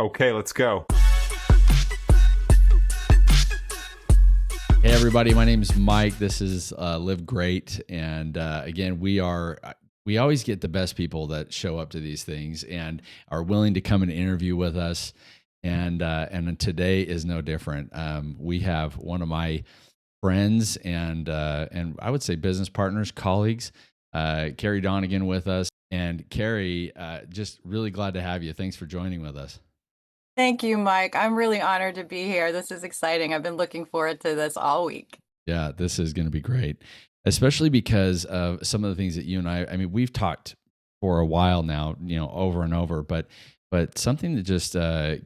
Okay, let's go. Hey everybody, my name is Mike. This is Live Great, and again, we always get the best people that show up to these things and are willing to come and interview with us. And today is no different. We have one of my friends and I would say business partners, colleagues, Carrie Donegan with us. And Carrie, just really glad to have you. Thanks for joining with us. Thank you, Mike. I'm really honored to be here. This is exciting. I've been looking forward to this all week. Yeah, this is going to be great, especially because of some of the things that you and I mean, we've talked for a while now, over and over, but something that just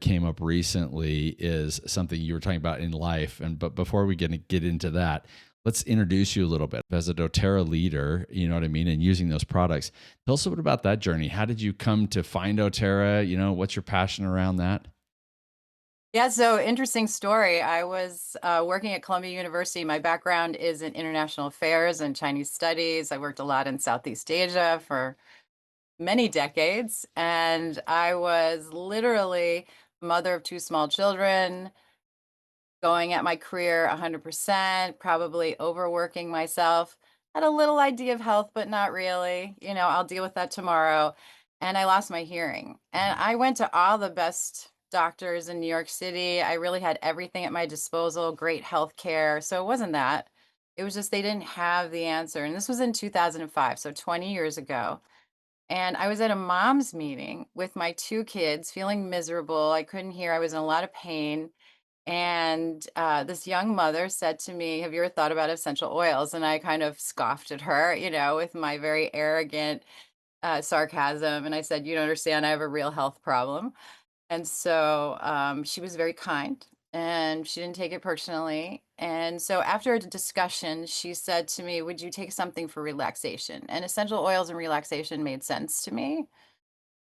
came up recently is something you were talking about in life. But before we get into that, let's introduce you a little bit as a dōTERRA leader, you know what I mean, and using those products. Tell us a bit about that journey. How did you come to find dōTERRA? What's your passion around that? Yeah, so interesting story. I was working at Columbia University. My background is in international affairs and Chinese studies. I worked a lot in Southeast Asia for many decades, and I was literally mother of two small children, going at my career 100%, probably overworking myself. Had a little idea of health, but not really. I'll deal with that tomorrow. And I lost my hearing. And I went to all the best doctors in New York City. I really had everything at my disposal, great health care. So it wasn't that. It was just they didn't have the answer. And this was in 2005, so 20 years ago. And I was at a mom's meeting with my two kids, feeling miserable. I couldn't hear, I was in a lot of pain. And this young mother said to me, "Have you ever thought about essential oils?" And I kind of scoffed at her, with my very arrogant sarcasm. And I said, "You don't understand, I have a real health problem." And so she was very kind and she didn't take it personally. And so after a discussion, she said to me, "Would you take something for relaxation?" And essential oils and relaxation made sense to me.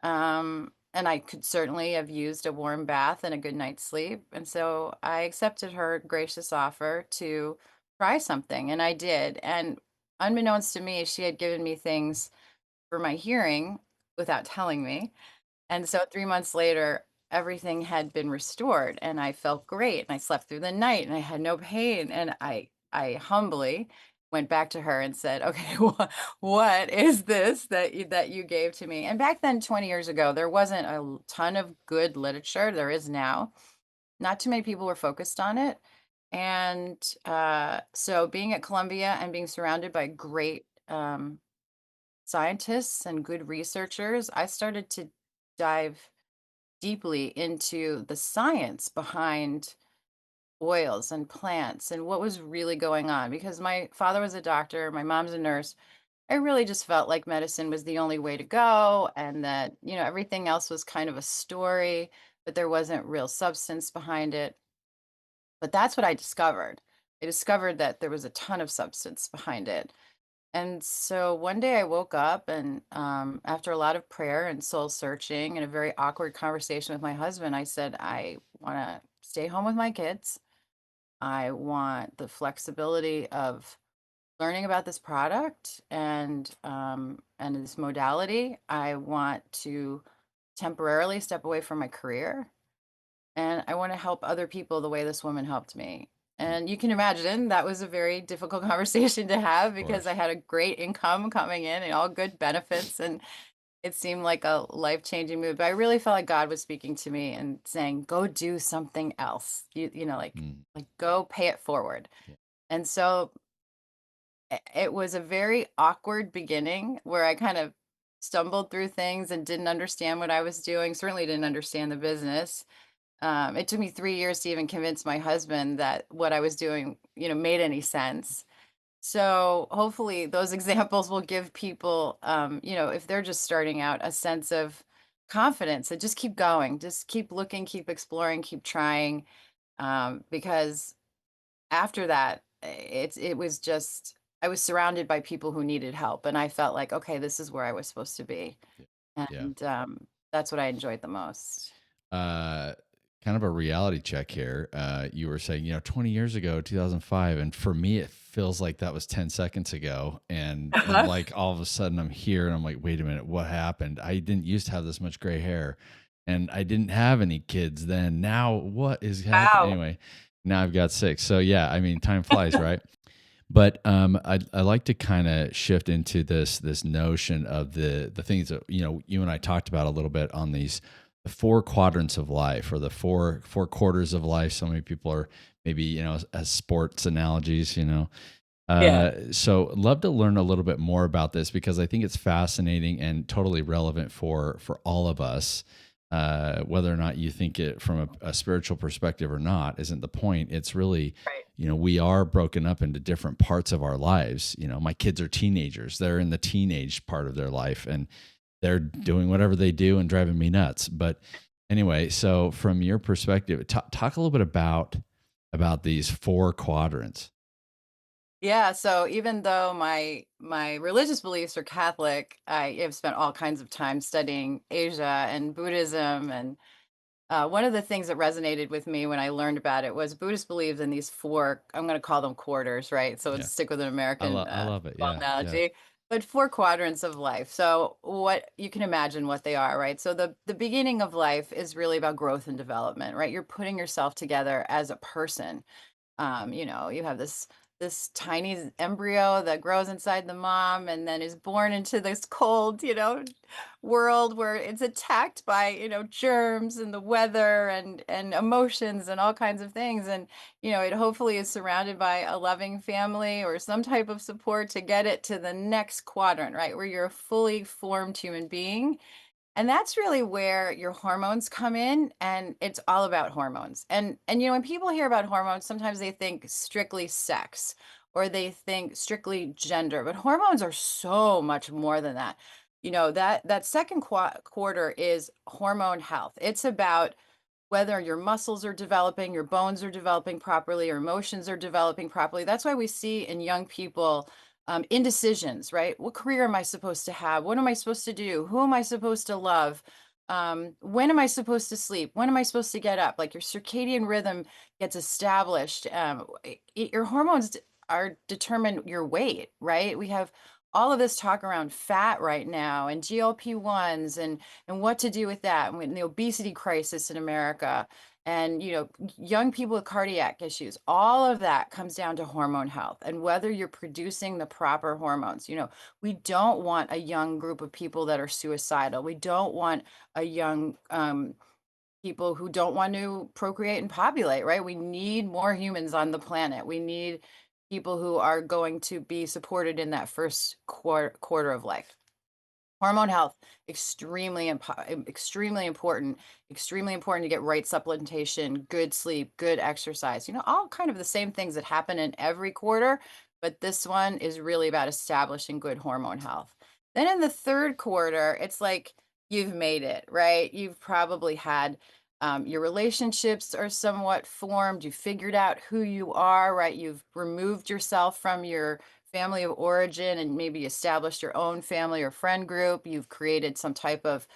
And I could certainly have used a warm bath and a good night's sleep. And so I accepted her gracious offer to try something, and I did. And unbeknownst to me, she had given me things for my hearing without telling me. And so 3 months later, everything had been restored and I felt great and I slept through the night and I had no pain. And I humbly went back to her and said, "Okay, what is this that you gave to me?" And back then, 20 years ago, there wasn't a ton of good literature. There is now. Not too many people were focused on it. And so being at Columbia and being surrounded by great scientists and good researchers, I started to dive deeply into the science behind oils and plants and what was really going on. Because my father was a doctor, my mom's a nurse. I really just felt like medicine was the only way to go, and that, everything else was kind of a story, but there wasn't real substance behind it. But that's what I discovered. I discovered that there was a ton of substance behind it. And so one day I woke up and after a lot of prayer and soul searching and a very awkward conversation with my husband, I said, "I want to stay home with my kids. I want the flexibility of learning about this product and this modality. I want to temporarily step away from my career, and I want to help other people the way this woman helped me." And you can imagine that was a very difficult conversation to have Of because I course. had a great income coming in and all good benefits. And it seemed like a life-changing move. But I really felt like God was speaking to me and saying, "Go do something else. Mm, Like go pay it forward." yeah. And so it was a very awkward beginning where I kind of stumbled through things and didn't understand what I was doing, certainly didn't understand the business. It took me 3 years to even convince my husband that what I was doing, made any sense. So hopefully those examples will give people, if they're just starting out, a sense of confidence and just keep going, just keep looking, keep exploring, keep trying. Because after that, it was just, I was surrounded by people who needed help, and I felt like, okay, this is where I was supposed to be, Yeah. and that's what I enjoyed the most. Uh, Kind of a reality check here. You were saying, 20 years ago, 2005, and for me, it feels like that was 10 seconds ago. And like all of a sudden, I'm here, and I'm like, wait a minute, what happened? I didn't used to have this much gray hair. and I didn't have any kids then. Now what is happening? Wow. Anyway, now I've got 6. So yeah, I mean, time flies, right? But I like to kind of shift into this notion of the things that you and I talked about a little bit on these the 4 quadrants of life, or the four quarters of life. So many people are maybe as sports analogies. Yeah. So love to learn a little bit more about this, because I think it's fascinating and totally relevant for all of us. Whether or not you think it from a spiritual perspective or not isn't the point. It's really, Right. we are broken up into different parts of our lives. My kids are teenagers; they're in the teenage part of their life, and they're doing whatever they do and driving me nuts. But anyway, so from your perspective, talk a little bit about these 4 quadrants. Yeah, so even though my religious beliefs are Catholic, I have spent all kinds of time studying Asia and Buddhism. And one of the things that resonated with me when I learned about it was Buddhists believe in these four, I'm going to call them quarters, right? So Yeah. let's stick with an American I love it. football Yeah. Yeah. analogy, but four quadrants of life. So what you can imagine what they are, right? So the beginning of life is really about growth and development, right? You're putting yourself together as a person. You have this tiny embryo that grows inside the mom and then is born into this cold, world where it's attacked by, germs and the weather and emotions and all kinds of things. And, it hopefully is surrounded by a loving family or some type of support to get it to the next quadrant, right? Where you're a fully formed human being, and that's really where your hormones come in, and it's all about hormones. And when people hear about hormones, sometimes they think strictly sex or they think strictly gender, but hormones are so much more than that. That second quarter is hormone health. It's about whether your muscles are developing, your bones are developing properly, your emotions are developing properly. That's why we see in young people indecisions, right? What career am I supposed to have? What am I supposed to do? Who am I supposed to love? When am I supposed to sleep? When am I supposed to get up? Like your circadian rhythm gets established. Your hormones are determine your weight, right? We have all of this talk around fat right now and GLP-1s and what to do with that, and the obesity crisis in America, and young people with cardiac issues. All of that comes down to hormone health and whether you're producing the proper hormones. We don't want a young group of people that are suicidal. We don't want a young people who don't want to procreate and populate, right? We need more humans on the planet. We need people who are going to be supported in that first quarter of life. Hormone health, extremely important to get right supplementation, good sleep, good exercise, all kind of the same things that happen in every quarter, but this one is really about establishing good hormone health. Then in the third quarter, it's like you've made it, right? You've probably had your relationships are somewhat formed. You figured out who you are, right? You've removed yourself from your family of origin and maybe established your own family or friend group. You've created some type of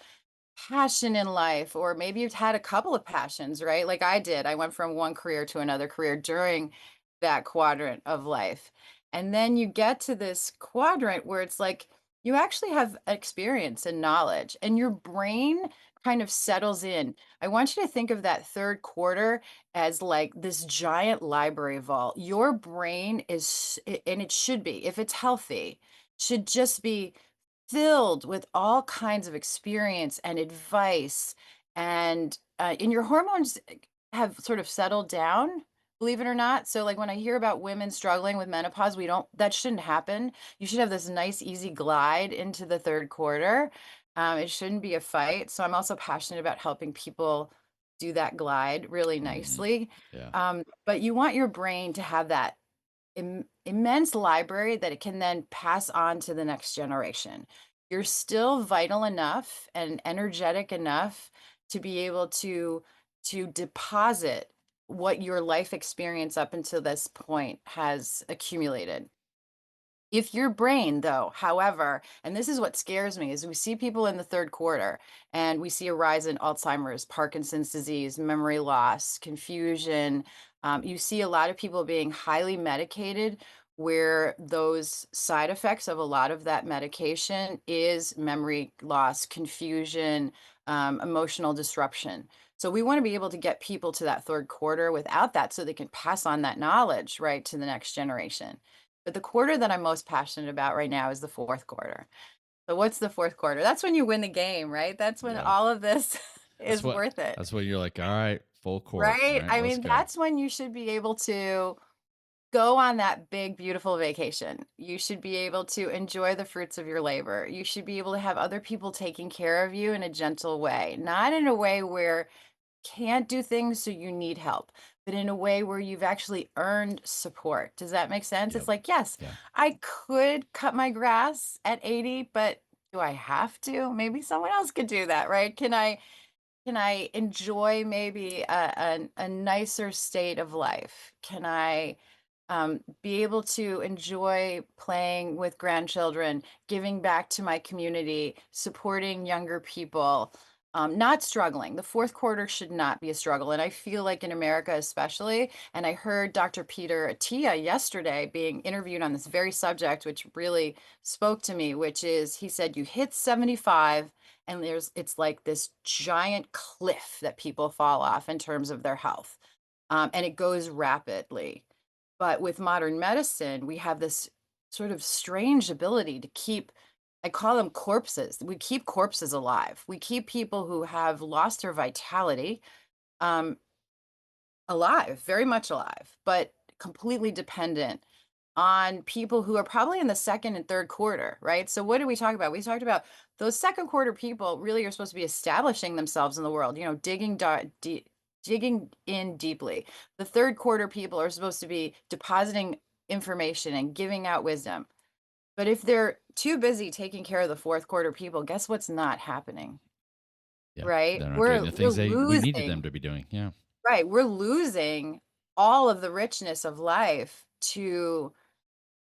passion in life, or maybe you've had a couple of passions, right? Like I did. I went from one career to another career during that quadrant of life. And then you get to this quadrant where it's like you actually have experience and knowledge, and your brain kind of settles in. I want you to think of that third quarter as like this giant library vault. Your brain and it should be, if it's healthy, should just be filled with all kinds of experience and advice, and your hormones have sort of settled down, believe it or not. So like when I hear about women struggling with menopause, we don't that shouldn't happen. You should have this nice easy glide into the third quarter. It shouldn't be a fight. So I'm also passionate about helping people do that glide really Hmm. nicely. Yeah. But you want your brain to have that immense library that it can then pass on to the next generation. You're still vital enough and energetic enough to be able to deposit what your life experience up until this point has accumulated. If your brain, though, however, and this is what scares me, is we see people in the third quarter and we see a rise in Alzheimer's, Parkinson's disease, memory loss, confusion. You see a lot of people being highly medicated, where those side effects of a lot of that medication is memory loss, confusion, emotional disruption. So we want to be able to get people to that third quarter without that so they can pass on that knowledge, right, to the next generation. But the quarter that I'm most passionate about right now is the fourth quarter. So what's the fourth quarter? That's when you win the game, right? That's when Yeah. all of this That's is what, worth it, that's when you're like, all right, full court. All right? right, I let's mean, go. that's when you should be able to go on that big, beautiful vacation. You should be able to enjoy the fruits of your labor. You should be able to have other people taking care of you in a gentle way, not in a way where can't do things so you need help, but in a way where you've actually earned support. Does that make sense? It's Yep. like, yes, Yeah. I could cut my grass at 80, but do I have to? Maybe someone else could do that, right? Can I enjoy maybe a nicer state of life? Can I be able to enjoy playing with grandchildren, giving back to my community, supporting younger people, not struggling? The fourth quarter should not be a struggle. And I feel like in America, especially, and I heard Dr. Peter Attia yesterday being interviewed on this very subject, which really spoke to me, which is he said, you hit 75 and it's like this giant cliff that people fall off in terms of their health. And it goes rapidly. But with modern medicine, we have this sort of strange ability to keep, I call them corpses. We keep corpses alive. We keep people who have lost their vitality um, alive, very much alive, but completely dependent on people who are probably in the second and third quarter, right? So what did we talk about? We talked about those second quarter people really are supposed to be establishing themselves in the world, digging in deeply. The third quarter people are supposed to be depositing information and giving out wisdom. But if they're too busy taking care of the fourth quarter people, guess what's not happening, Yeah. right? They're not doing We're the we're things we needed them losing, to be doing. Yeah. right? We're losing all of the richness of life to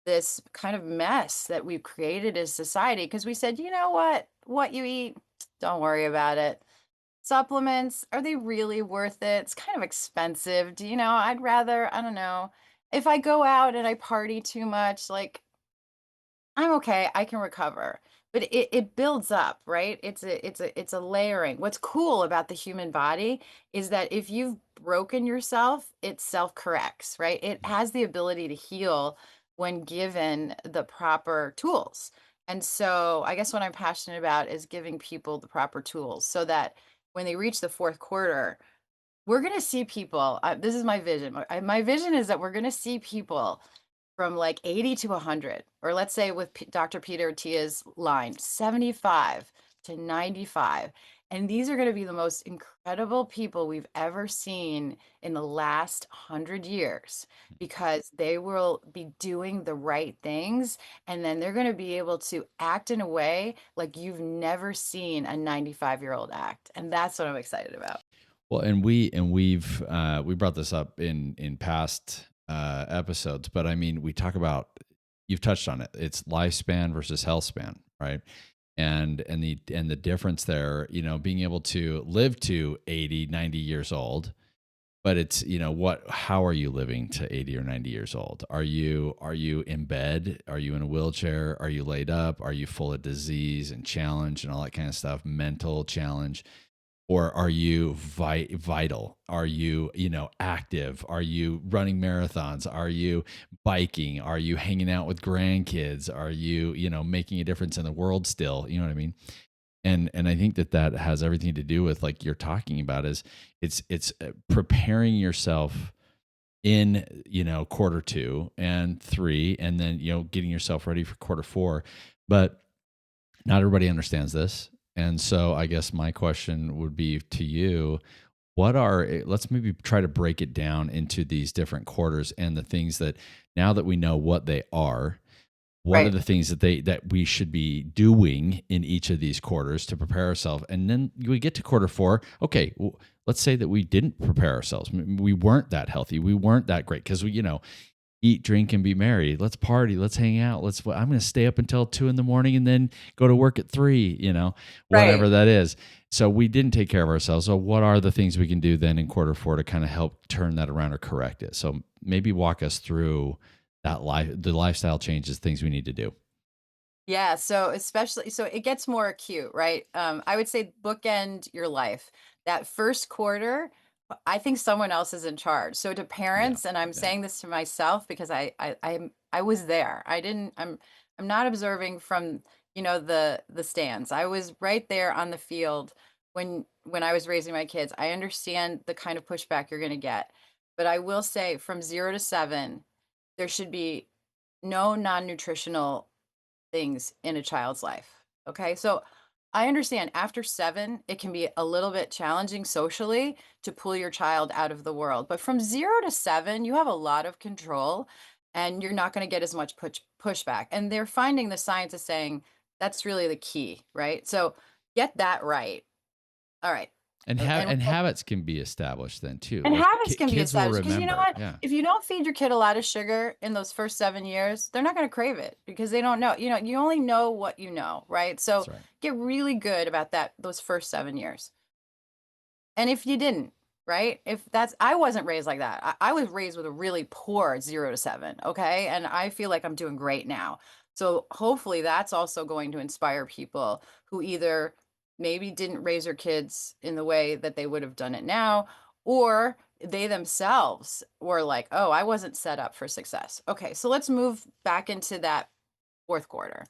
this kind of mess that we've created as society because we said, you know what you eat, don't worry about it. Supplements, are they really worth it? It's kind of expensive. I'd rather, I don't know, if I go out and I party too much, like I'm okay, I can recover. But it builds up, right? It's a layering. What's cool about the human body is that if you've broken yourself, it self-corrects, right? It has the ability to heal when given the proper tools. And so I guess what I'm passionate about is giving people the proper tools so that when they reach the fourth quarter, we're going to see people. This is my vision. My vision is that we're going to see people from like 80 to 100, or let's say with Dr. Peter Tia's line, 75 to 95. And these are going to be the most incredible people we've ever seen in the last 100 years because they will be doing the right things. And then they're going to be able to act in a way like you've never seen a 95-year-old act. And that's what I'm excited about. Well, we brought this up in past episodes, but I mean, we talk about, you've touched on it. It's lifespan versus health span, right? And the difference there, being able to live to 80, 90 years old, but it's, how are you living to 80 or 90 years old? Are you in bed? Are you in a wheelchair? Are you laid up? Are you full of disease and challenge and all that kind of stuff, mental challenge? Or are you vital? Are you, active? Are you running marathons? Are you biking? Are you hanging out with grandkids? Are you, making a difference in the world still? You know what I mean? And I think that has everything to do with, like you're talking about, is it's preparing yourself in, quarter 2 and 3, and then, getting yourself ready for quarter 4. But not everybody understands this. And so I guess my question would be to you, let's maybe try to break it down into these different quarters and the things that, now that we know what they are, what are Right. the things that we should be doing in each of these quarters to prepare ourselves? And then we get to quarter 4. Okay, well, let's say that we didn't prepare ourselves. We weren't that healthy. We weren't that great because we, eat, drink, and be merry. Let's party. Let's hang out. I'm going to stay up until 2 in the morning and then go to work at 3, Right. whatever that is. So we didn't take care of ourselves. So what are the things we can do then in quarter 4 to kind of help turn that around or correct it? So maybe walk us through the lifestyle changes, things we need to do. Yeah, so especially so it gets more acute, right? I would say bookend your life. That first quarter, I think someone else is in charge. So to Yeah. parents, and I'm Yeah. saying this to myself because I was there. I'm not observing from, the stands. I was right there on the field when I was raising my kids. I understand the kind of pushback you're going to get. But I will say from 0 to 7, there should be no non-nutritional things in a child's life. Okay. So I understand after 7, it can be a little bit challenging socially to pull your child out of the world. But from 0 to 7, you have a lot of control and you're not going to get as much pushback. And they're finding the science is saying that's really the key, right? So get that right. All right. And And habits can be established then too. and Like habits can be kids will established because you know remember. what? Yeah. If you don't feed your kid a lot of sugar in those first 7 years, they're not gonna crave it because they don't know. You only know what you know, right? That's So, right. get really good about those first 7 years. And if you didn't, right? If that's I wasn't raised like that. I was raised with a really poor 0 to 7, okay? And I feel like I'm doing great now. So hopefully that's also going to inspire people who either maybe didn't raise their kids in the way that they would have done it now, or they themselves were like, "Oh, I wasn't set up for success." Okay, so let's move back into that fourth quarter.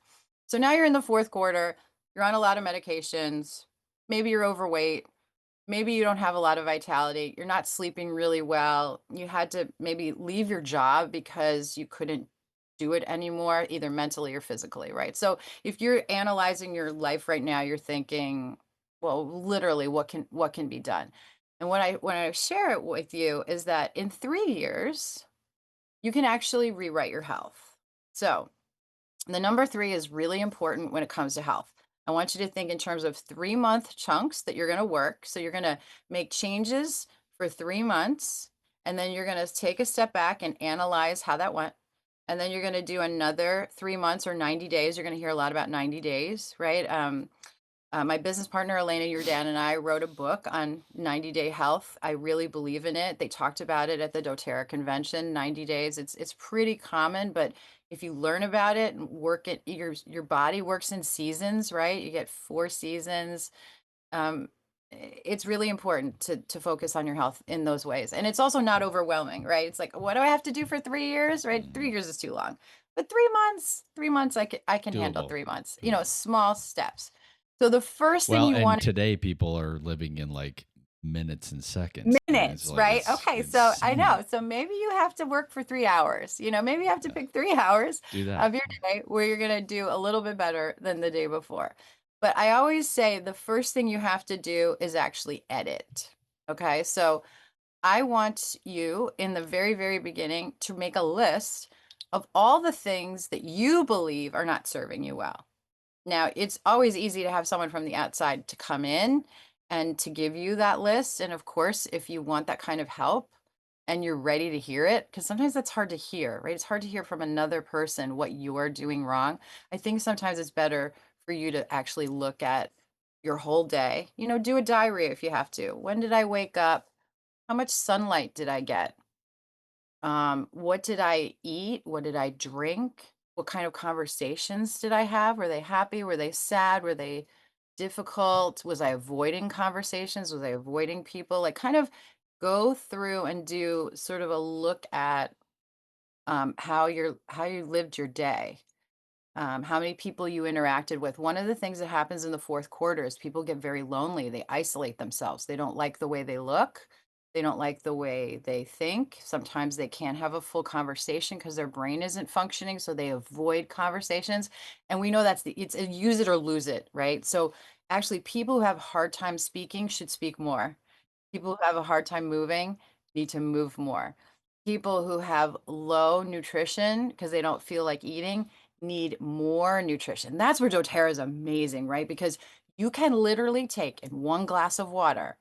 So now you're in the fourth quarter, you're on a lot of medications, maybe you're overweight, maybe you don't have a lot of vitality, you're not sleeping really well, you had to maybe leave your job because you couldn't do it anymore, either mentally or physically, right? So if you're analyzing your life right now, you're thinking, well, literally, what can be done? And when I share it with you is that in 3 years, you can actually rewrite your health. So the number 3 is really important when it comes to health. I want you to think in terms of 3-month chunks that you're going to work. So you're going to make changes for 3 months, and then you're going to take a step back and analyze how that went. And then you're going to do another 3 months or 90 days. You're going to hear a lot about 90 days, right? My business partner, Elena Yurdan, and I wrote a book on 90-day health. I really believe in it. They talked about it at the doTERRA convention, 90 days. It's pretty common, but if you learn about it and work it, your body works in seasons, right? You get 4 seasons. It's really important to focus on your health in those ways. And it's also not overwhelming, right? It's like, what do I have to do for 3 years? Right? Mhm. 3 years is too long. But 3 months, 3 months, I can handle Doable. 3 months, Doable. small steps. So the first thing Well, you and want today people are living in like minutes and seconds. I mean, it's minutes, like right? it's Okay, so I insane. know. So maybe you have to work for 3 hours. Maybe you have to Yeah. pick 3 hours Do that. of your day where you're going to do a little bit better than the day before. But I always say the first thing you have to do is actually edit. Okay, so I want you in the very, very beginning to make a list of all the things that you believe are not serving you well. Now, it's always easy to have someone from the outside to come in and to give you that list. And of course, if you want that kind of help and you're ready to hear it, because sometimes that's hard to hear, right? It's hard to hear from another person what you're doing wrong. I think sometimes it's better for you to actually look at your whole day, do a diary if you have to. When did I wake up? How much sunlight did I get? What did I eat? What did I drink? What kind of conversations did I have? Were they happy? Were they sad? Were they difficult? Was I avoiding conversations? Was I avoiding people? Like, kind of go through and do sort of a look at how you lived your day, how many people you interacted with. One of the things that happens in the fourth quarter is people get very lonely. They isolate themselves. They don't like the way they look. They don't like the way they think. Sometimes they can't have a full conversation because their brain isn't functioning. So they avoid conversations. And we know it's a use it or lose it, right? So actually, people who have a hard time speaking should speak more. People who have a hard time moving need to move more. People who have low nutrition because they don't feel like eating need more nutrition. That's where doTERRA is amazing, right? Because you can literally take in one glass of water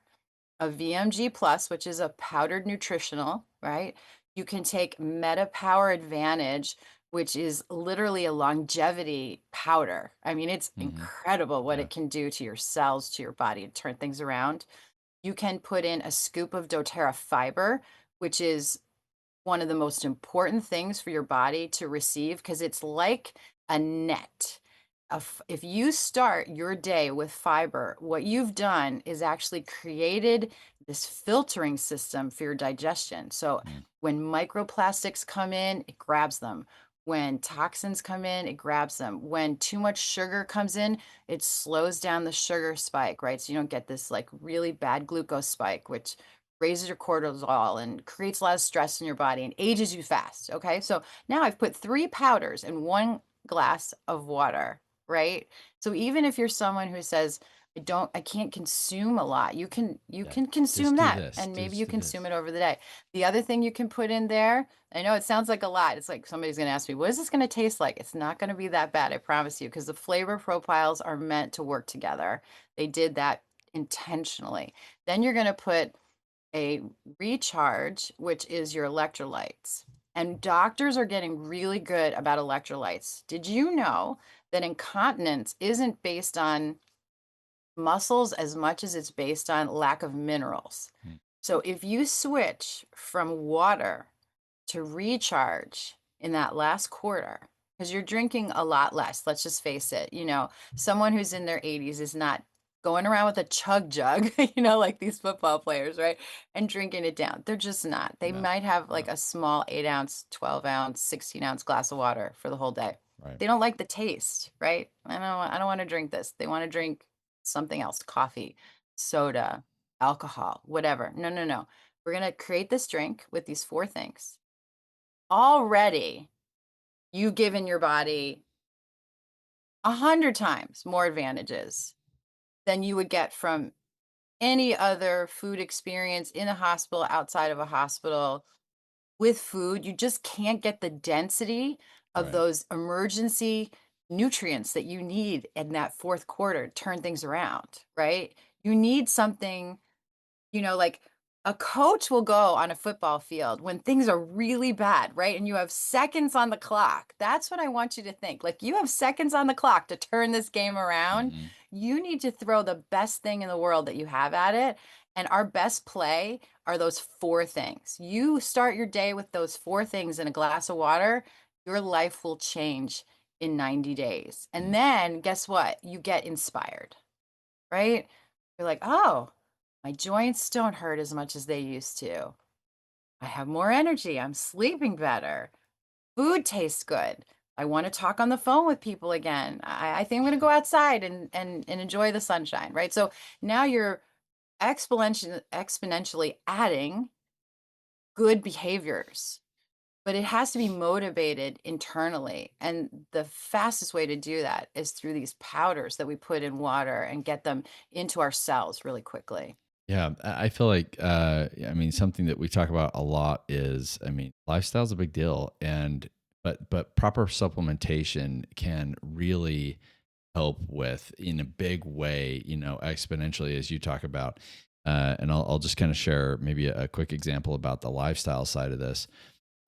a VMG plus, which is a powdered nutritional, right? You can take MetaPWR Advantage, which is literally a longevity powder. I mean, it's Hmm. incredible what Yeah. it can do to your cells, to your body, and turn things around. You can put in a scoop of doTERRA fiber, which is one of the most important things for your body to receive because it's like a net. if you start your day with fiber, what you've done is actually created this filtering system for your digestion. So Mm. when microplastics come in, it grabs them. When toxins come in, it grabs them. When too much sugar comes in, it slows down the sugar spike, right? So you don't get this like really bad glucose spike, which raises your cortisol and creates a lot of stress in your body and ages you fast. Okay. So now I've put 3 powders in 1 glass of water, right? So even if you're someone who says, I can't consume a lot, you Yeah. can Just consume do that this. and maybe Just you do consume this. it over the day. The other thing you can put in there, I know it sounds like a lot. It's like somebody's going to ask me, what is this going to taste like? It's not going to be that bad, I promise you, because the flavor profiles are meant to work together. They did that intentionally. Then you're going to put a recharge, which is your electrolytes. And doctors are getting really good about electrolytes. Did you know that incontinence isn't based on muscles as much as it's based on lack of minerals? Mm. So if you switch from water to recharge in that last quarter, because you're drinking a lot less, let's just face it, someone who's in their 80s is not going around with a chug jug, like these football players, right? And drinking it down. They're just not. They No, might have like no. a small 8 ounce, 12 ounce, 16 ounce glass of water for the whole day. Right. They don't like the taste, right? I don't want to drink this. They want to drink something else, coffee, soda, alcohol, whatever. No, no, no. We're going to create this drink with these 4 things. Already, you've given your body 100 times more advantages than you would get from any other food experience in a hospital, outside of a hospital. With food, you just can't get the density of Right. those emergency nutrients that you need in that fourth quarter to turn things around, right? You need something, like a coach will go on a football field when things are really bad, right? And you have seconds on the clock. That's what I want you to think. Like you have seconds on the clock to turn this game around. Hmm. You need to throw the best thing in the world that you have at it. And our best play are those 4 things. You start your day with those 4 things in a glass of water, your life will change in 90 days. Mm. And then guess what? You get inspired, right? You're like, oh, my joints don't hurt as much as they used to. I have more energy. I'm sleeping better. Food tastes good. I want to talk on the phone with people again. I think I'm going to go outside and enjoy the sunshine, right? So now you're exponentially adding good behaviors, but it has to be motivated internally. And the fastest way to do that is through these powders that we put in water and get them into our cells really quickly. Yeah, I feel like I mean something that we talk about a lot is I mean lifestyle's a big deal and but proper supplementation can really help with in a big way, exponentially as you talk about. And I'll just kind of share maybe a quick example about the lifestyle side of this.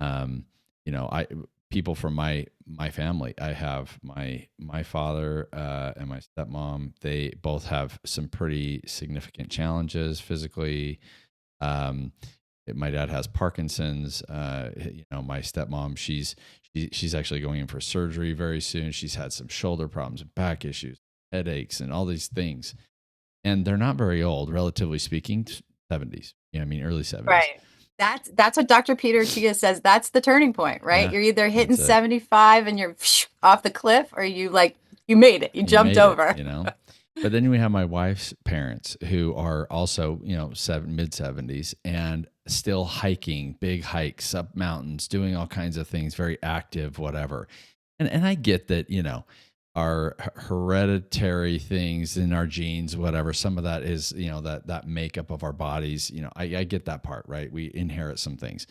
Um, I people from my family. I have my father and my stepmom. They both have some pretty significant challenges physically. Um, my dad has Parkinson's. My stepmom, she's actually going in for surgery very soon. She's had some shoulder problems and back issues, headaches, and all these things. And they're not very old, relatively speaking, 70s. I mean, early 70s. Right. That's what Dr. Peter Attia says. That's the turning point, right? Yeah, You're either hitting that's it. 75 and you're off the cliff, or you made it. You You jumped made it, over. But then we have my wife's parents who are also, mid 70s and still hiking, big hikes up mountains, doing all kinds of things, very active, whatever. And I get that, our hereditary things in our genes, whatever, some of that is, that makeup of our bodies, I get that part, right? We inherit some things.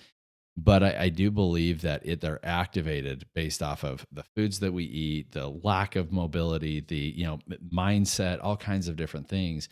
But I do believe that they're activated based off of the foods that we eat, the lack of mobility, the mindset, all kinds of different things.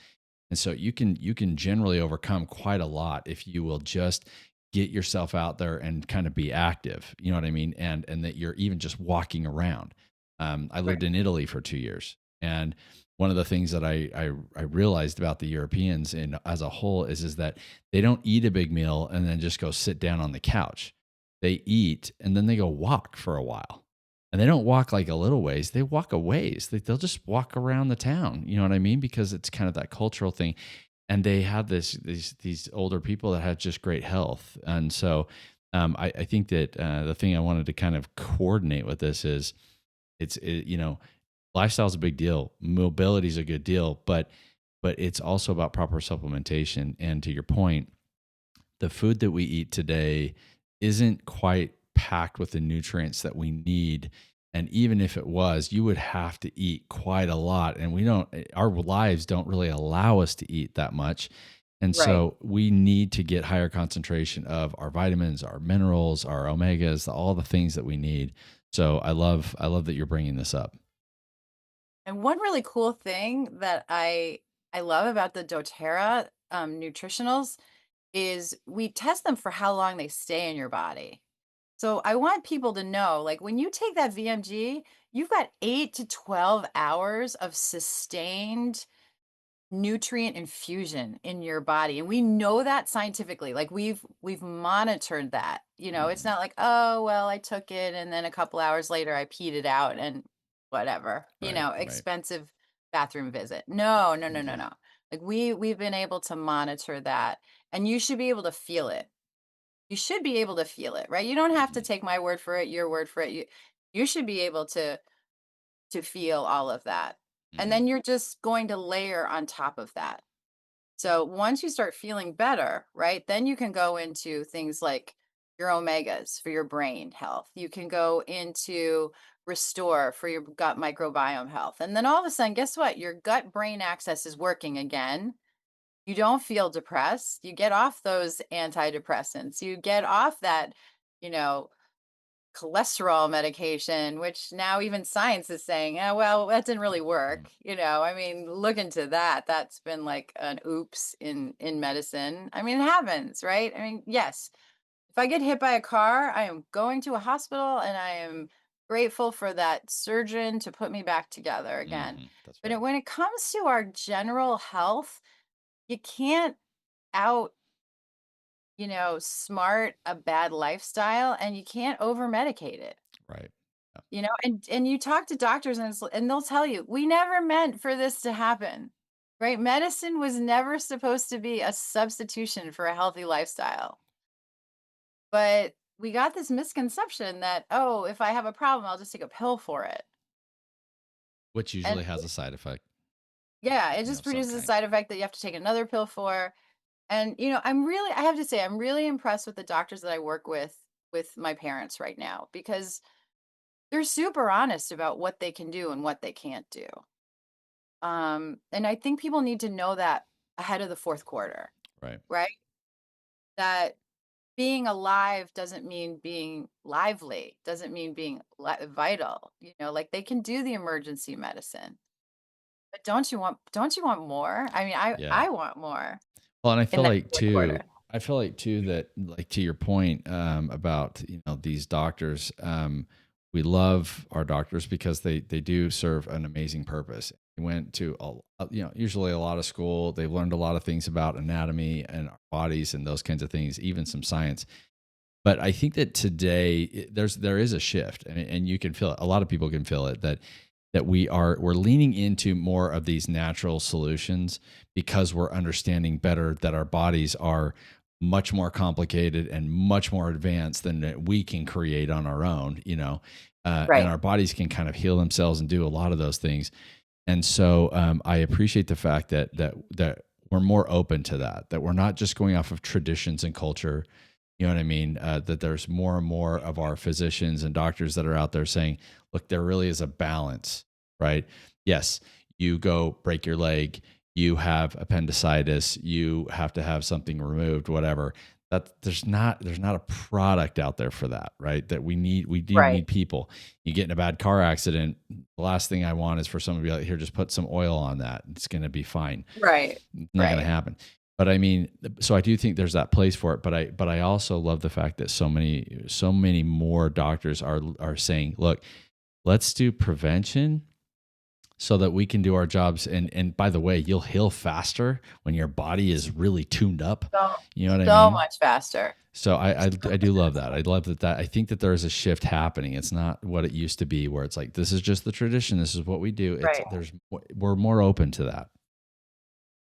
And so you can generally overcome quite a lot if you will just get yourself out there and kind of be active. You know what I mean? And that you're even just walking around. I lived Right. in Italy for 2 years, and one of the things that I realized about the Europeans and as a whole is that they don't eat a big meal and then just go sit down on the couch. They eat and then they go walk for a while. and they don't walk like a little ways, they walk a ways. They'll just walk around the town, you know what I mean? Because it's kind of that cultural thing. And they have these older people that have just great health. And so I think that the thing I wanted to kind of coordinate with this is you know, lifestyle is a big deal. Mobility is a good deal, but it's also about proper supplementation. And to your point, the food that we eat today isn't quite packed with the nutrients that we need. And even if it was, you would have to eat quite a lot. And our lives don't really allow us to eat that much. And Right. so we need to get higher concentration of our vitamins, our minerals, our omegas, all the things that we need. So I love that you're bringing this up. And one really cool thing that I love about the doTERRA nutritionals is we test them for how long they stay in your body. So I want people to know, like when you take that VMG, you've got 8 to 12 hours of sustained nutrient infusion in your body, and we know that scientifically. Like we've monitored that. It's Mhm. not like, oh well, I took it and then a couple hours later I peed it out and whatever, Right, right. expensive bathroom visit. No, no, no, no, Mhm. no. Like we've been able to monitor that, and you should be able to feel it. You should be able to feel it, right? You don't have to Mhm. take my word for it, your word for it. You should be able to feel all of that. And Mhm. then you're just going to layer on top of that. So once you start feeling better, right, then you can go into things like your omegas for your brain health. You can go into restore for your gut microbiome health. And then all of a sudden, guess what? Your gut brain axis is working again. You don't feel depressed. You get off those antidepressants. You get off that, you know, cholesterol medication, which now even science is saying, oh, well, that didn't really Mhm. work. I mean, look into that. That's been like an oops in medicine. I mean, it happens, right? I mean, yes, if I get hit by a car, I am going to a hospital and I am grateful for that surgeon to put me back together again. Mhm. That's But right. when it comes to our general health, you can't out smart a bad lifestyle, and you can't over medicate it. Right. Yeah. And you talk to doctors and they'll tell you, "We never meant for this to happen." Right? Medicine was never supposed to be a substitution for a healthy lifestyle. But we got this misconception that, "Oh, if I have a problem, I'll just take a pill for it." Which And usually has a side effect, yeah, it just of some produces a kind. side effect that you have to take another pill for. And I have to say I'm really impressed with the doctors that I work with my parents right now, because they're super honest about what they can do and what they can't do. And I think people need to know that ahead of the fourth quarter, Right. right? That being alive doesn't mean being lively, doesn't mean being vital. Like they can do the emergency medicine, but don't you want more? I mean, I Yeah. I want more Well, and in that fourth quarter. I feel like too that like to your point about these doctors, we love our doctors because they do serve an amazing purpose. They went to usually a lot of school. They've learned a lot of things about anatomy and our bodies and those kinds of things, even some science. But I think that today there is a shift, and you can feel it. A lot of people can feel it that we're leaning into more of these natural solutions because we're understanding better that our bodies are much more complicated and much more advanced than that we can create on our own. And Right. our bodies can kind of heal themselves and do a lot of those things. And so I appreciate the fact that we're more open to that. That we're not just going off of traditions and culture. You know what I mean? That there's more and more of our physicians and doctors that are out there saying, look, there really is a balance, right? Yes, you go break your leg, you have appendicitis, you have to have something removed, whatever. That there's not a product out there for that, right? That we do Right. need people. You get in a bad car accident, the last thing I want is for someone to be like, here, just put some oil on that. It's gonna be fine. Right. It's not gonna Right. happen. But I mean, so I do think there's that place for it. But I also love the fact that so many more doctors are saying, look, let's do prevention so that we can do our jobs. And by the way, you'll heal faster when your body is really tuned up. So You know what I so mean? much faster. So I do love Faster. that. I love that I think that there is a shift happening. It's not what it used to be where it's like this is just the tradition. This is what we do. It's Right. we're more open to that.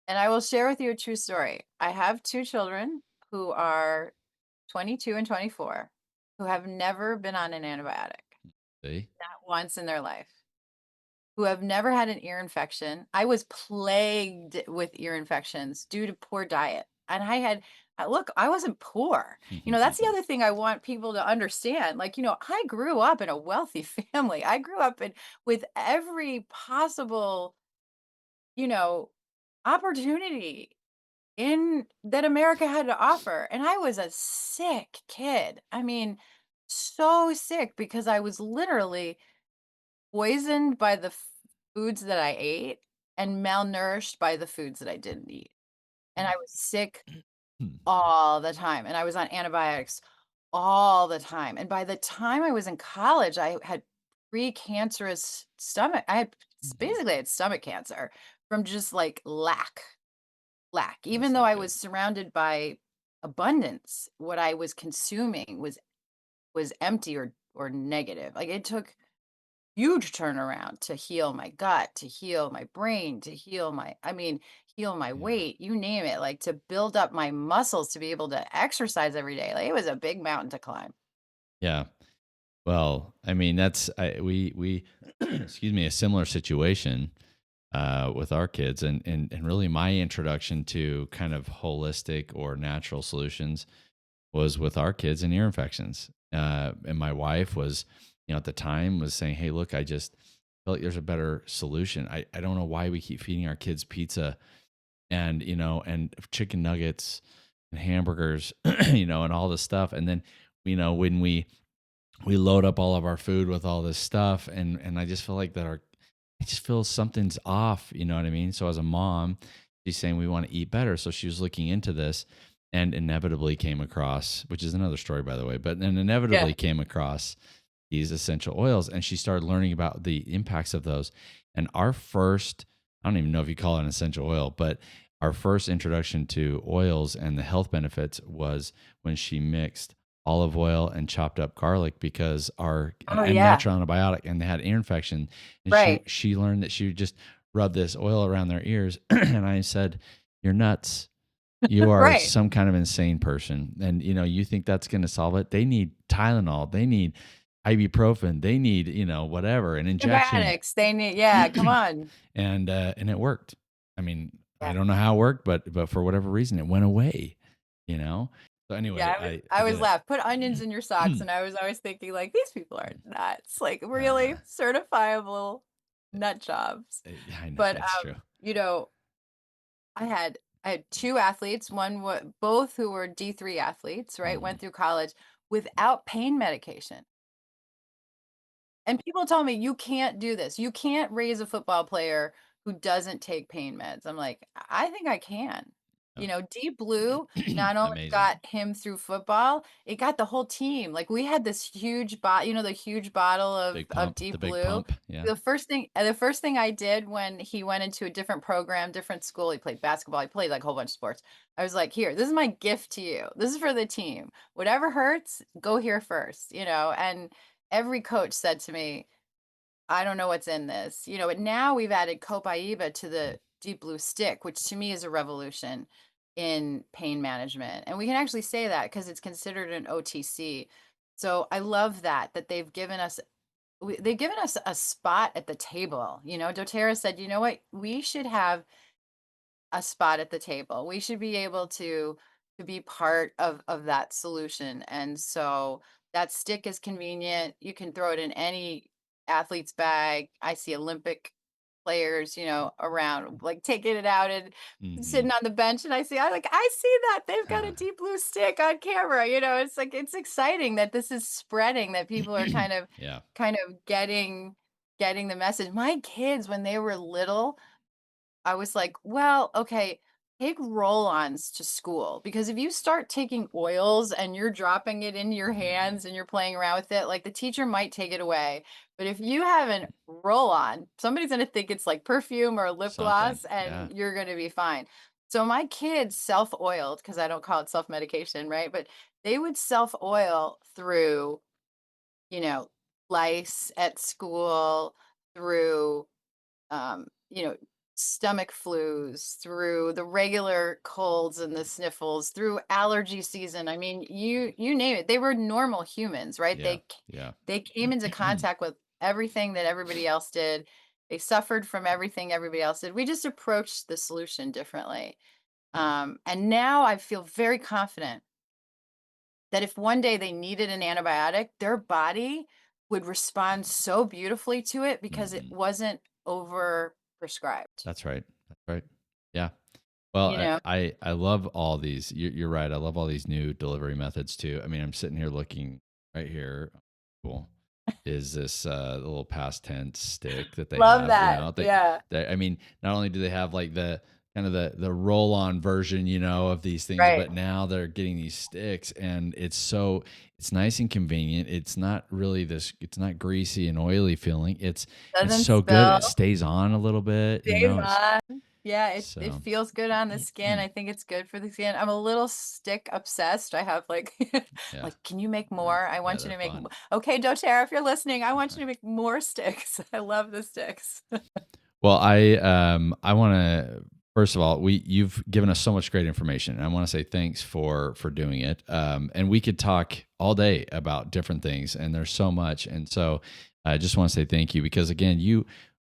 And I will share with you a true story. I have 2 children who are 22 and 24 who have never been on an antibiotic, See? not once in their life, who have never had an ear infection. I was plagued with ear infections due to poor diet. And look, I wasn't poor. That's the other thing I want people to understand. Like, I grew up in a wealthy family. I grew up with every possible, you know, opportunity in that America had to offer. And I was a sick kid. I mean, so sick because I was literally poisoned by the foods that I ate and malnourished by the foods that I didn't eat. And I was sick all the time and I was on antibiotics all the time. And by the time I was in college, I had precancerous stomach. Basically I had stomach cancer from just like lack. Even That's though not I good. was surrounded by abundance, what I was consuming was empty or negative. Like it took huge turnaround to heal my gut, to heal my brain, to heal my Yeah. weight, you name it, like to build up my muscles to be able to exercise every day. Like it was a big mountain to climb. Yeah. Well, I mean, we excuse me, a similar situation with our kids, and really my introduction to kind of holistic or natural solutions was with our kids and ear infections. And my wife was, at the time was saying, "Hey, look, I just feel like there's a better solution. I don't know why we keep feeding our kids pizza and and chicken nuggets and hamburgers, and all this stuff, and then when we load up all of our food with all this stuff and I just feel like that I just feel something's off, you know what I mean? So as a mom, she's saying we want to eat better. So she was looking into this and inevitably came across, which is another story by the way, but then Yeah. inevitably came across these essential oils and she started learning about the impacts of those. And our first, I don't even know if you call it an essential oil, but our first introduction to oils and the health benefits was when she mixed olive oil and chopped up garlic because our Oh and yeah. natural antibiotic and they had ear infection and she Right. she learned that she would just rub this oil around their ears and I said, "You're nuts. You are Right. some kind of insane person. And you think that's going to solve it? They need Tylenol, they need ibuprofen, they need, whatever, an injection." Antibiotics. They need, yeah, come on. And it worked. I mean, I Yeah. don't know how it worked, but for whatever reason it went away, you know? So anyway, Yeah, I I was get it. laugh. Put onions in your socks, and I was always thinking like these people are nuts. Like really certifiable nut jobs. Yeah, I know But it's true. you know, I had 2 athletes, both who were D3 athletes, right? Mhm. Went through college without pain medication. And people tell me, "You can't do this. You can't raise a football player who doesn't take pain meds." I'm like, I think I can." Oh. Deep Blue not only Amazing. got him through football, it got the whole team. Like, we had this huge the huge bottle of The Deep big Blue. pump. Yeah. The first thing I did when he went into a different program, different school, he played basketball, he played, like, a whole bunch of sports. I was like, "Here, this is my gift to you. This is for the team. Whatever hurts, go here first," and every coach said to me, I don't know what's in this, but now we've added copaiba to the Deep Blue stick, which to me is a revolution in pain management. And we can actually say that because it's considered an OTC. So I love that they've given us a spot at the table. doTERRA said, you know what, we should have a spot at the table. We should be able to be part of that solution. And so that stick is convenient. You can throw it in any athlete's bag. I see Olympic players, around like taking it out and Mhm. sitting on the bench and I see that they've got a deep blue stick on camera. It's like it's exciting that this is spreading, that people are kind of Yeah. kind of getting the message. My kids when they were little, I was like, well, okay. take roll-ons to school, because if you start taking oils and you're dropping it into your hands and you're playing around with it, like the teacher might take it away. But if you have an roll-on, somebody's going to think it's like perfume or lip Something. gloss Yeah. and you're going to be fine. So my kids self-oiled, because I don't call it self-medication, right? But they would self-oil through, you know, lice at school, through you know, stomach flus, through the regular colds and the sniffles, through allergy season. I mean, you name it. They were normal humans, right? Yeah. Yeah. They came into contact with everything that everybody else did. They suffered from everything everybody else did. We just approached the solution differently. Yeah. And now I feel very confident that if one day they needed an antibiotic, their body would respond so beautifully to it because it Mhm. wasn't over prescribed. That's right. That's right. Yeah. Well, You know? I love all these. You're right. I love all these new delivery methods too. I mean, I'm sitting here looking right here. Cool. Is this little past tense stick that they Love have? You that. know, Yeah. I mean, not only do they have like the kind of the roll on version, you know, of these things, Right. but now they're getting these sticks, and it's nice and convenient. It's not really this. It's not greasy and oily feeling. It's Doesn't so good. spill, It stays on a little bit. You stays know, it's on. Yeah, it so. feels good on the skin. I think it's good for the skin. I'm a little stick obsessed. I have like Yeah. like, "Can you make Yeah. more? I Yeah, want you they're to make fun. mo Okay, doTERRA, if you're listening, I want you to make more sticks." I love the sticks. Well, I want to first of all, you've given us so much great information, and I want to say thanks for doing it. And we could talk all day about different things, and there's so much. And so I just want to say thank you because again,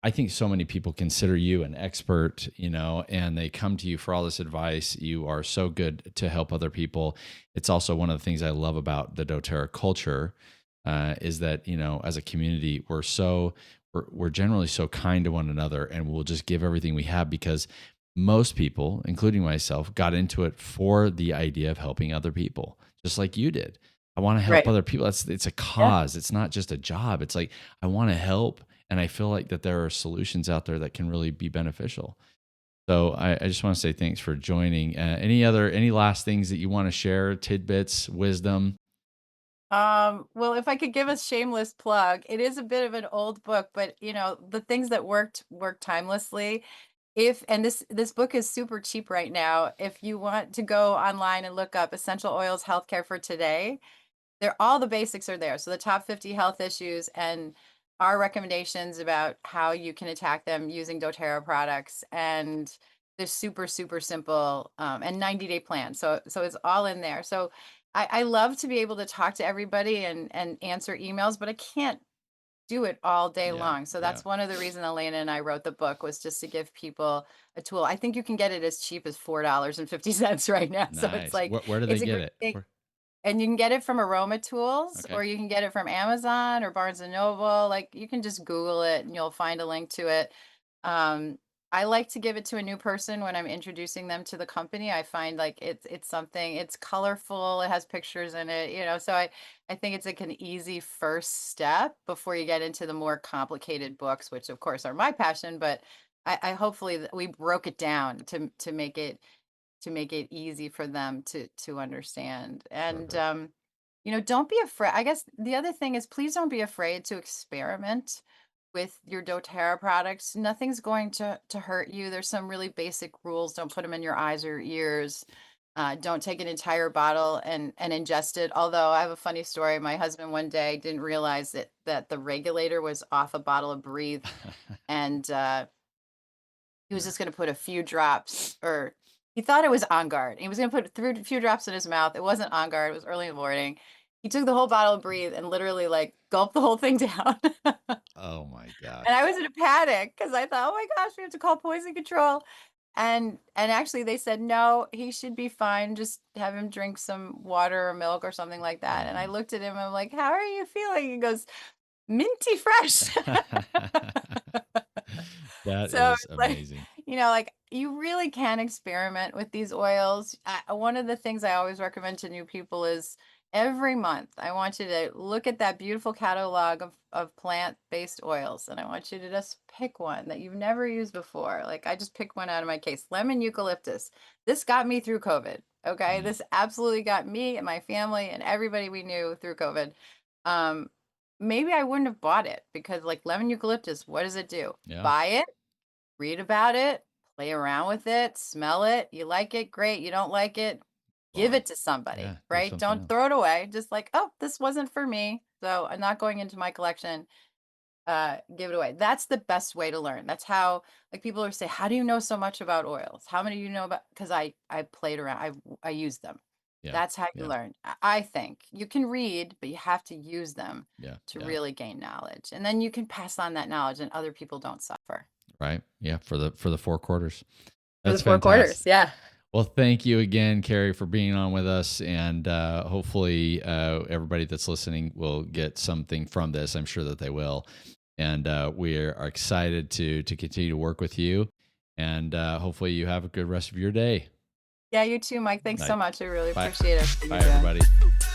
I think so many people consider you an expert, you know, and they come to you for all this advice. You are so good to help other people. It's also one of the things I love about the doTERRA culture, is that, you know, as a community, we're generally so kind to one another, and we'll just give everything we have because most people, including myself, got into it for the idea of helping other people, just like you did. I want to help Right. other people. It's a Yeah. cause. It's not just a job. It's like I want to help, and I feel like that there are solutions out there that can really be beneficial. So I just want to say thanks for joining. Any last things that you want to share, tidbits, wisdom? Well, if I could give a shameless plug, it is a bit of an old book, but you know, the things that work timelessly. If and this book is super cheap right now. If you want to go online and look up essential oils healthcare for today, they're all the basics are there. So the top 50 health issues and our recommendations about how you can attack them using doTERRA products, and they're super super simple, and 90-day plan. So it's all in there. So I love to be able to talk to everybody and answer emails, but I can't do it all day Yeah, long. So yeah, that's one of the reasons Elena and I wrote the book, was just to give people a tool. I think you can get it as cheap as $4.50 right now. So it's nice. like Where do they it's a get great it? thing, and you can get it from Aroma Tools, Okay. or you can get it from Amazon or Barnes and Noble. Like, you can just Google it and you'll find a link to it. Um, I like to give it to a new person when I'm introducing them to the company. I find like it's something, it's colorful, it has pictures in it, you know. So I think it's like an easy first step before you get into the more complicated books, which of course are my passion, but I hopefully that we broke it down to make it easy for them to understand. And Perfect. you know, don't be afraid. I guess the other thing is, please don't be afraid to experiment with your doTERRA products. Nothing's going to hurt you. There's some really basic rules. Don't put them in your eyes or ears. Don't take an entire bottle and ingest it. Although I have a funny story. My husband one day didn't realize that the regulator was off a bottle of Breathe, and he was just gonna put a few drops, or he thought it was On Guard. He was gonna put through a few drops in his mouth. It wasn't On Guard, it was early in the morning. He took the whole bottle of Breathe and literally, like, gulped the whole thing down. Oh my And I gosh. was in a panic because I thought, "Oh my gosh, we have to call poison control." And actually they said, "No, he should be fine. Just have him drink some water or milk or something like that." And I Mhm. looked at him, I'm like, "How are you feeling?" He goes, "Minty fresh." That So is it's like, amazing. you know, like, you really can experiment with these oils. One of the things I always recommend to new people is Every month, I want you to look at that beautiful catalog of plant-based oils, and I want you to just pick one that you've never used before. Like, I just picked one out of my case, lemon eucalyptus. This got me through COVID, okay? Mm, This absolutely got me and my family and everybody we knew through COVID. Um, Maybe I wouldn't have bought it because, like, lemon eucalyptus, what does it do? yeah. Buy it, read about it, play around with it, smell it. You like it, great. You don't like it, give Well, it to somebody, yeah. Do right? something Don't else. throw it away. Just like, oh, this wasn't for me. So I'm not going into my collection. Give it away. That's the best way to learn. That's how, like, people are say, how do you know so much about oils? How many do you know about? Because I played around. I used them. Yeah. That's how you Yeah. learn. I think you can read, but you have to use them Yeah. to Yeah. really gain knowledge, and then you can pass on that knowledge, and other people don't suffer. Right. Yeah. For the 4 quarters. For the That's four quarters, fantastic. yeah. Well, thank you again, Carrie, for being on with us, and hopefully, everybody that's listening will get something from this. I'm sure that they will, and we are excited to continue to work with you, and hopefully, you have a good rest of your day. Yeah, you too, Mike. Thanks so Night. much. I really Bye. appreciate everything Bye, you're doing. everybody.